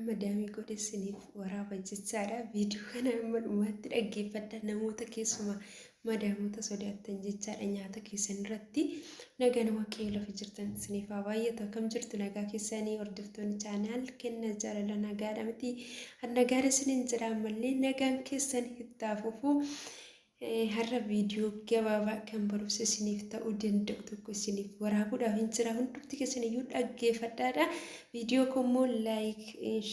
madaamii godhe isiniif waraaba jechaadha. Viidiyoo kana dhumatti dhaggeeffadha namoota keessumaa madaamota sodaattan jechaadha nyaata keessan irratti. Nagaan waaqayyo lafa jirtan isiniif haa baay'atu. Akkam jirtu nagaa keessanii hordoftoonni chaanaal kenna jaalala nagaadha miti. Nagaadha isiniin jedha ammallee nagaan keessan itti fufu. Har'a viidiyoo gabaabaa kan barumsa isiniif ta'uu danda'u tokko isiniif waraabuudhaaf hin jira. Hundumti keessaniyyuu dhaggeeffadhaadha. Viidiyoo kunimmoo laayik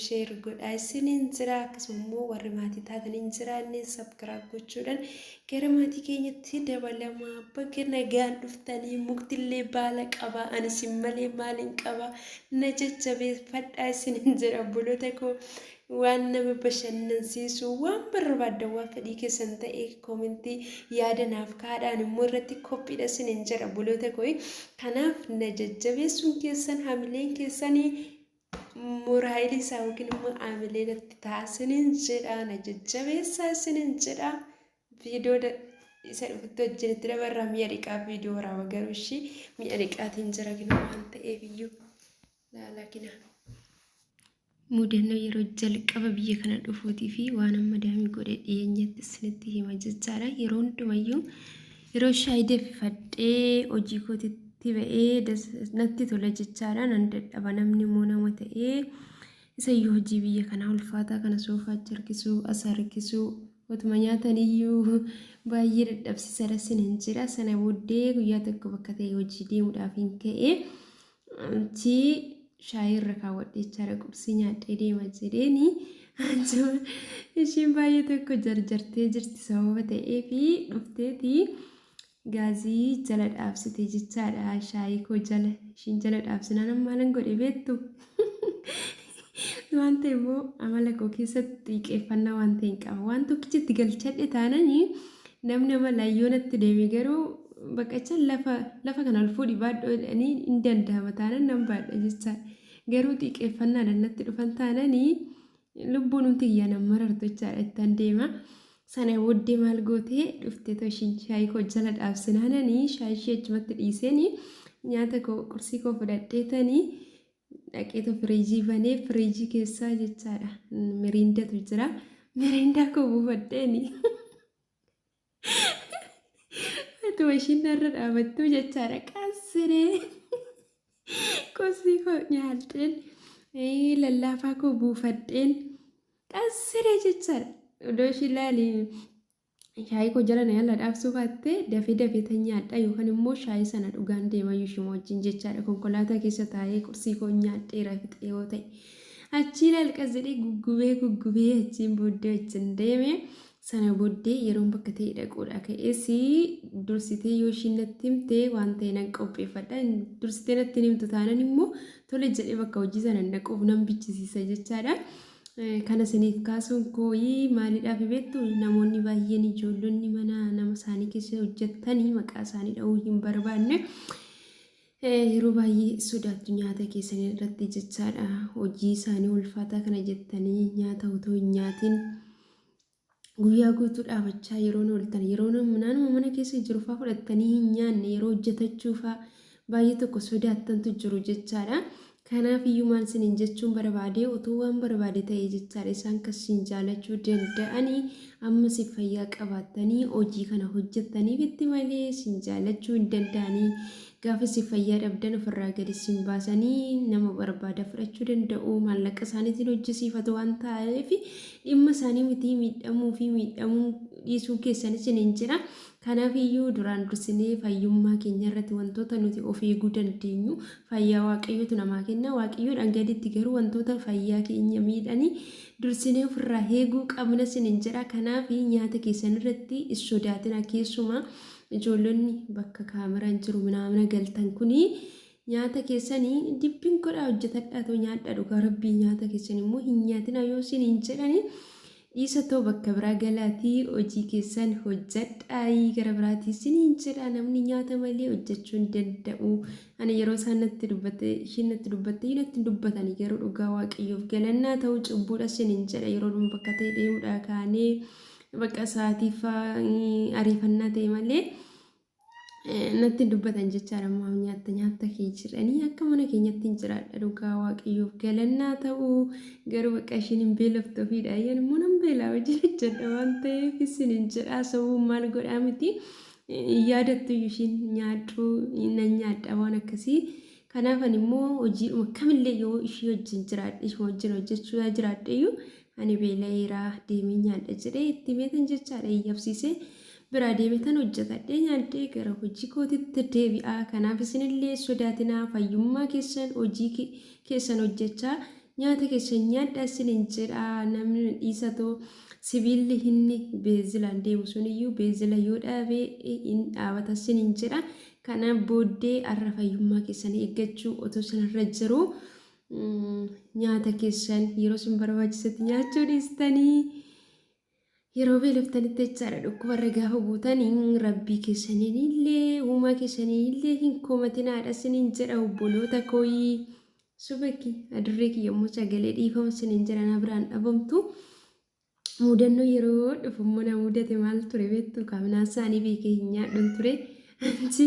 sheer godhaa isiniin jira. Akkasuma immoo warri maatii taatan hin jiraanne sabskiraayib gochuudhaan gara maatii keenyatti dabalamaa. Bakka nagaan dhuftanii muktillee baala qabaa ani isin malee maaliin qabaa na jajjabeeffadhaa isiniin jira obboloota koo. Waan nama bashannansiisu waan barbaadan waan fedhii keessan ta'e koomentii yaadanaaf kaadhaan immoo irratti koppiidha isiniin jedha obboloota koo. Kanaaf na jajjabeessuun keessan hamileen keessanii moraayilii isaa yookiin immoo hamilee natti taasiniin jedha na jajjabeessaa isiniin jedha. Viidiyoo isa dhufutti wajjinitti dabarraa mi'a dhiqaa viidiyoo waraaba garuu ishii mi'a dhiqaatiin jira gina waan ta'eef iyyuu laalakina. Mudannoo yeroo jalqaba biyya kana dhufuutii fi waan amma daamii godhe dhiyeenyatti isinitti hima jechaadha. Yeroo hundumayyuu yeroo shaayii danfifadhee hojii kootitti ba'ee natti tola jechaadha. Nan dadhaba namni immoo nama ta'ee isayyuu hojii biyya kanaa ulfaataa kana soofaatti harkisuu as harkisuu otuma nyaataniyyuu baay'ee dadhabsiisaadha isiniin jedha. Sana booddee guyyaa tokko bakka ta'e hojii deemuudhaaf hin ka'e shaayii irra kaawwadhee jechaadha. Qursii nyaadhee deema jedheeni ishiin baay'ee tokko jarjartee jirti sababa ta'eefi dhufteeti gaazii jala dhaabsite jechaadha. Shaayii koo jala ishiin jala dhaabsinaan maalan godhe beektu waan ta'e immoo amala koo keessatti xiqqeeffannaa waan ta'e hin qaba. Waan tokkichitti galchadhe taananii namni amalayyoo natti deeme garuu bakka lafa kana ol fuudhi baadhoo jedhanii hin danda'ama taanan nan baadha jechaadha. Garuu xiqqeeffannaadhaan natti dhufan taananii lubbuun nuti iyyaa nama marartu jechaadha ittaan deema. Sana booddee maal gootee dhuftee toshiin shaayii koo jala dhaabsinaananii shaayii ishee achumatti dhiisanii nyaata koo qursii koo fudhadheetanii dhaqeetu firiijii banee firiijii keessaa jechaadha miriindatu jira. Miriindaa koo buufadheeni. Atuma ishiin narra dhaabattuu jechaadha qassiree. Qursii koo nyaadheen lallaafaa koo buufadheen qassiree jechaadha. Odoo ishii ilaali shaayii koo jala na yalla dhaabsuu baattee dafee tan nyaadha yookaan immoo shaayii sana dhugaan deemayyuu ishuma wajjin jechaadha. Konkolaataa keessa taa'ee qursii koo nyaadheera fixee yoo ta'e achii lalqas jedhee guggubee achiin booddee wajjin deeme. Sana booddee yeroon bakka ta'e dhaquudha ka'ees dursitee yoo ishiin natti himte waan ta'e nan qopheeffadha. Dursitee natti himtu taanan immoo tole jedhee bakka hojii sana dhaquuf nan bichisiisa jechaadha. Kana isiniif kaasuun kooyii maaliidhaaf beektu namoonni baay'een ijoollonni mana nama isaanii keessa hojjettanii maqaa isaanii dha'uu hin barbaanne yeroo baay'ee sodaattu nyaata keessanii irratti jechaadha. Hojii isaanii ulfaataa kana jettanii nyaata otoo hin nyaatiin guyyaa guutuu dhaabachaa yeroo ooltan yeroo naannoo mana keessa jiru fa'aa fudhattanii hin nyaanne yeroo hojjetachuu fa'aa baay'ee tokko sodaattantu jiru jechaadha. Kanaaf iyyuu maal isiniin jechuun barbaade otoo waan barbaade ta'e jechaadha isaan kasiin jaalachuu danda'anii amma si fayyaa qabaattanii hojii kana hojjettaniif itti malee sin jaalachuu hin danda'anii gaafa si fayyaa dhabdan ofirraa gadi sin baasanii nama barbaada fudhachuu danda'u maallaqa isaaniitiin hojjisiifatu waan ta'eef dhimma isaanii miti miidhamuu fi miidhamuu dhiisuu keessan isiniin jira. Kanaaf iyyuu duraan dursinee fayyummaa keenya irratti wantoota nuti of eeguu dandeenyu fayyaa waaqayyootu namaa kenna. Waaqayyoodhaan gaditti garuu wantoota fayyaa keenya miidhanii dursinee ofirraa eeguu qabna isiniin jira. Kanaaf nyaata keessan irratti sodaatina keessumaa ijoollonni bakka kaameraan jiru mana galtan kuni nyaata keessanii dibbiin godhaa hojjetadhaa ta'u nyaadhaa dhugaa rabbii nyaata keessan immoo hin nyaatina yoo isiniin jedhanii dhiisa ta'u bakka biraa galaatii hojii keessan hojjedhaa gara biraatii isiniin jedha. Namni nyaata malee hojjechuu hin danda'u. Ani yeroo isaan natti dubbatte ishiin natti dubbatte natti dubbatanii garuu dhugaa waaqayyoof galannaa ta'u cubbuudha isiniin jedha. Yeroo dhuma bakka ta'e deemuudhaa kaanee bakka isaatiif ariifannaa ta'e malee natti dubbatan jechaadha ammaa nyaata kee jedhanii akka mana keenyatti hin jiraadha dhugaa waaqayyoof galannaa ta'uu garuu bakka ishiin hin beeloftu ofiidha ayyan immoo nan beelaa hojii hojjedha waan ta'eef isin hin jedhaa sabuu maal godhaa miti yaadattu ishiin nyaadhu nan nyaadha waan akkasii kanaafan immoo hojiidhuma kamillee yoo ishii wajjin jiraadha ishuma wajjin hojjechuu jiraadhayyuu ani beela'eeraa deemee nyaadha jedhee itti meetan jechaadha iyyabsiisee biraa deemetan hojjetadhee nyaadhee gara hojii kootitti deebi'aa kanaaf isinillee sodaatinaa fayyummaa keessan hojii keessan hojjechaa nyaata keessan nyaadhaa isinin jedhaa namni dhiisatoo sibiilli inni beezilaan deemu suniyyuu beezila yoo dhaabee hin dhaabata isinin jedha kana booddee arra fayyummaa keessan eeggachuu otoo sanarra jiru nyaata keessan yeroo isin barbaachisetti nyaachuu dhiistanii yeroo beeloftanitti jechaadha dhukkubarra gaafa buutanii rabbii keessaniinillee uumaa keessaniinillee hin komatinaadha isiniin jedha obboloota kooyii subaki adurree kiyya yommuu sagalee dhiifama isiniin jedha na biraan dhabamtu mudannoo yeroo dhufummoo na mudate maal ture beektu kaabinaa isaanii beekee hin nyaadhun ture anchi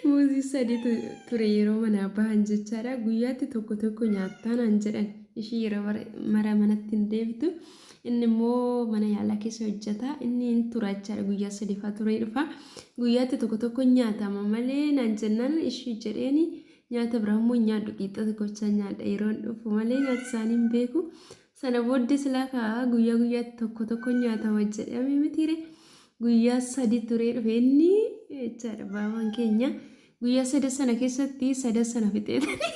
muuzii sadiitu ture yeroo manaa bahan jechaadha guyyaatti tokko nyaattaan an jedhan ishii yeroo mara manatti hin deebitu inni immoo mana yaalaa keessa hojjeta inni hin turachaadha guyyaa sadiifaa turee dhufa guyyaatti tokko nyaatama malee naan jennaan ishii jedheeni nyaata biraa immoo nyaadhu qixa tokkocha nyaadha yeroo dhufu malee nyaata isaanii hin beeku sana booddee silaa kaa guyyaatti tokko nyaatama jedhamee mitiire guyyaa sadi turee dhufe inni jechaadha baabaan keenya guyyaa sada sana keessatti sada sana fixeetanii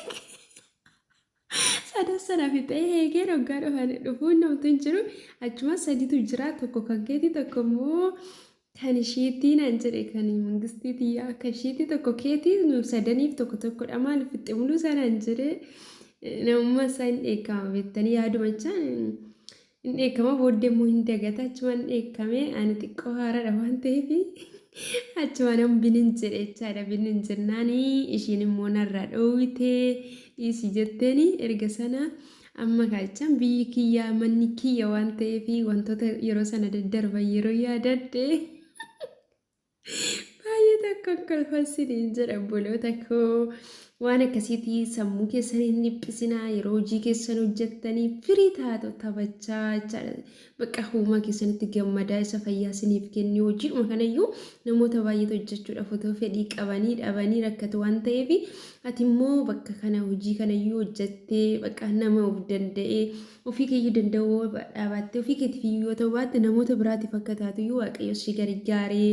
sana fixee eegee dhoggaa dhufuun namtu hin jiru achuma sadiitu jira tokko kan keetii tokko immoo kan ishiitii naan jedhe kan mangistiitii akka ishiitii tokko keetii nu sadaniif tokkodha maal fixxe muluu sanaan jedhe namummaa isaa hin dheekama beektanii yaadumachaa hin dheekama booddee immoo hin dagata achuma hin dheekame ani xiqqoo haaraadha waan ta'eef achuma nam binin jedhe jechaadha binin jennaanii ishiin immoo narraa dhoowwitee dhiisii jetteeni erga sana amma kaachaan biyyi kiyyaa manni kiyya waan ta'eef wantoota yeroo sana daddarban yeroo yaadadde baay'ee takka kolfasiniin jedha obboloota koo waan akkasiitii sammuu keessan hin dhiphisinaa yeroo hojii keessan hojjettanii firii taatu taphachaa jechaadha bakka uumaa keessanitti gammadaa isa fayyaa isiniif kenni hojiidhuma kanayyuu namoota baay'eetu hojjechuudhaaf otoo fedhii qabanii dhabanii rakkatu waan ta'eef ati immoo bakka kana hojii kanayyuu hojjettee bakka nama of danda'ee ofii keeyyuu danda'uu dhaabattee ofii keetiif yoo ta'u baatte namoota biraatiif akka taatuyyuu waaqayyo si gargaaree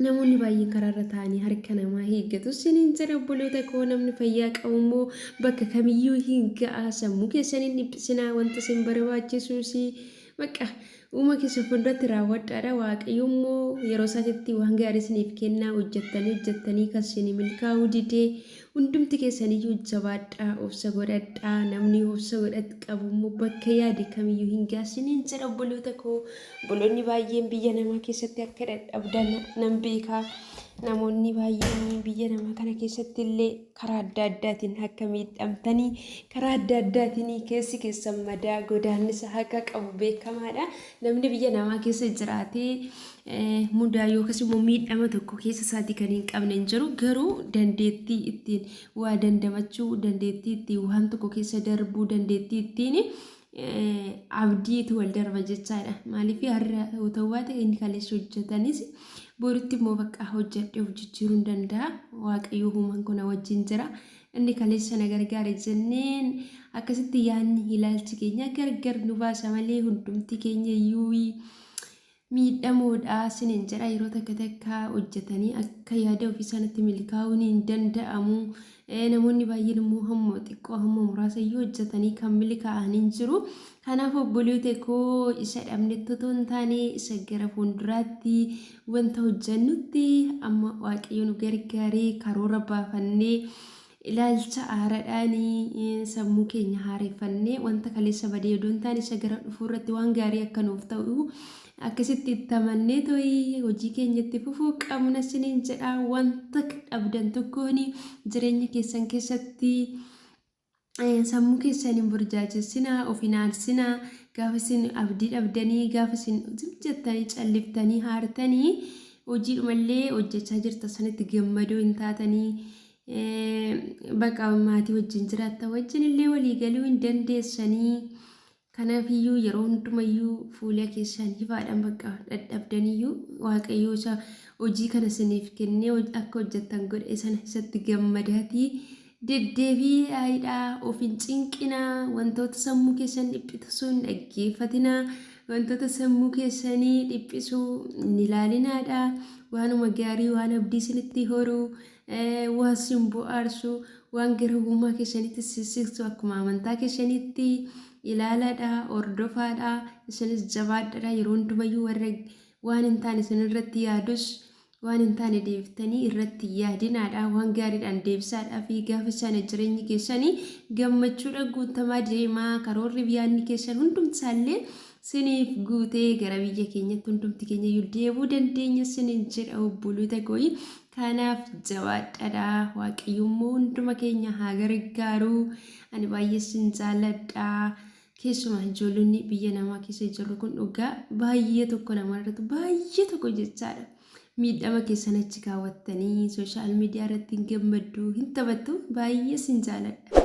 namoonni baay'een karaarra taa'anii harka namaa eeggatu isiniin jedha obboloota koo namni fayyaa qabu immoo bakka kamiyyuu hin ga'a sammuu keessan hin dhiphisinaa wanta isin barbaachisuus bakka uuma keessa fuulduratti raawwadhaadha waaqayyo immoo yeroo isaatti waan gaarii isiniif kennaa hojjettanii kan isin milkaa'uu didee hundumti keessaniyyuu jabaadhaa obsa godhadhaa namni obsa godhatu qabu immoo bakka yaade kamiyyuu hin ga'a isiniin jedha obboloota koo obboloonni baay'een biyya namaa keessatti akka dadhabdan nan beekaa namoonni baay'een biyya namaa kana keessatti illee karaa adda addaatiin akka miidhamtanii karaa adda addaatiin keessi keessan madaa godaannisa haqa qabu beekamaadha namni biyya namaa keessa jiraatee mudaa yookaas immoo miidhama tokko keessa isaatii kan hin qabne hin jiru garuu dandeettii ittiin waa dandamachuu dandeettii ittiin waan tokko keessa darbuu dandeettii ittiin abdiitu wal darba jechaadha maaliif har'a ta'uu baate inni kaleessa hojjetanis boritti immoo bakka hojjedhee hojjechuu hin danda'a waaqayyo uumaan kun wajjin jira inni kaleessa na gargaare jenneen akkasitti yaadni ilaalchi keenya gargar nu baasa malee hundumti keenya iyyuu miidhamoodha isiniin jedha yeroo takka hojjetanii akka yaada ofii sanatti milkaa'uun hin danda'amu namoonni baay'een immoo hamma xiqqoo hamma muraasa iyyuu hojjetanii kan milkaa'an hin jiru kanaaf obboloota koo isa dhabnetti otoo hin taane isa gara fuulduraatti wanta hojjennutti amma waaqayyo nu gargaaree karoora baafannee ilaalcha haaraadhaanii sammuu keenya haareffannee wanta kaleessa badee odoo hin taane isa gara dhufuurratti waan gaarii akka nuuf ta'u akkasitti itti amannee to'ii hojii keenyatti fufuu qabna isiniin jedha wanta dhabdan tokkoon jireenya keessan keessatti sammuu keessaniin burjaajessinaa ofiin aarsinaa gaafa isin abdii dhabdanii gaafa isin jettanii calliftanii haartanii hojii dhumallee hojjechaa jirta sanitti gammadoo hin taatanii bakka maatii wajjin jiraatta wajjin illee walii galuu hin dandeessanii. Kanaafiyyuu yeroo hundumayyuu fuula keessan ifaadhaan bakka dadhabdaniyyuu waaqayyoo isa hojii kana isiniif kennee akka hojjettan godhe sana isatti gammadaatii deddeebi'aadhaa of hin cinqinaa wantoota sammuu keessan dhiphisu hin dhaggeeffatinaa wantoota sammuu keessanii dhiphisuu hin ilaalinaadhaa waanuma gaarii waan abdii isinitti horuu waan isin bohaarsu waan gara uumaa keessanitti sissiqsu akkuma amantaa keessanitti ilaaladhaa hordofaadhaa isinis jabaadhaa yeroo hundumayyuu warra waan hin taane isin irratti yaadus waan hin taane deebiftanii irratti yaadinaadhaa waan gaariidhaan deebisaadhaa fi gaafa sana jireenyi keessanii gammachuudha guutamaa deemaa karoorri biyyaanni keessan hundumtaallee siniif guutee gara biyya keenyatti hundumti keenya iyyuu deebuu dandeenya sinin jedha obboloota koo kanaaf jabaadhaa waaqayyummoo hunduma keenya haa gargaaru ani baay'ee sin jaalladhaa keessumaa ijoollonni biyya namaa keessa jirru kun dhugaa baay'ee tokko namarratti baay'ee tokko jechaadha miidhama keessan achi kaawwattanii sooshaal miidiyaa irratti hin gammaddu hin taphattu baay'ee sin jaalladha.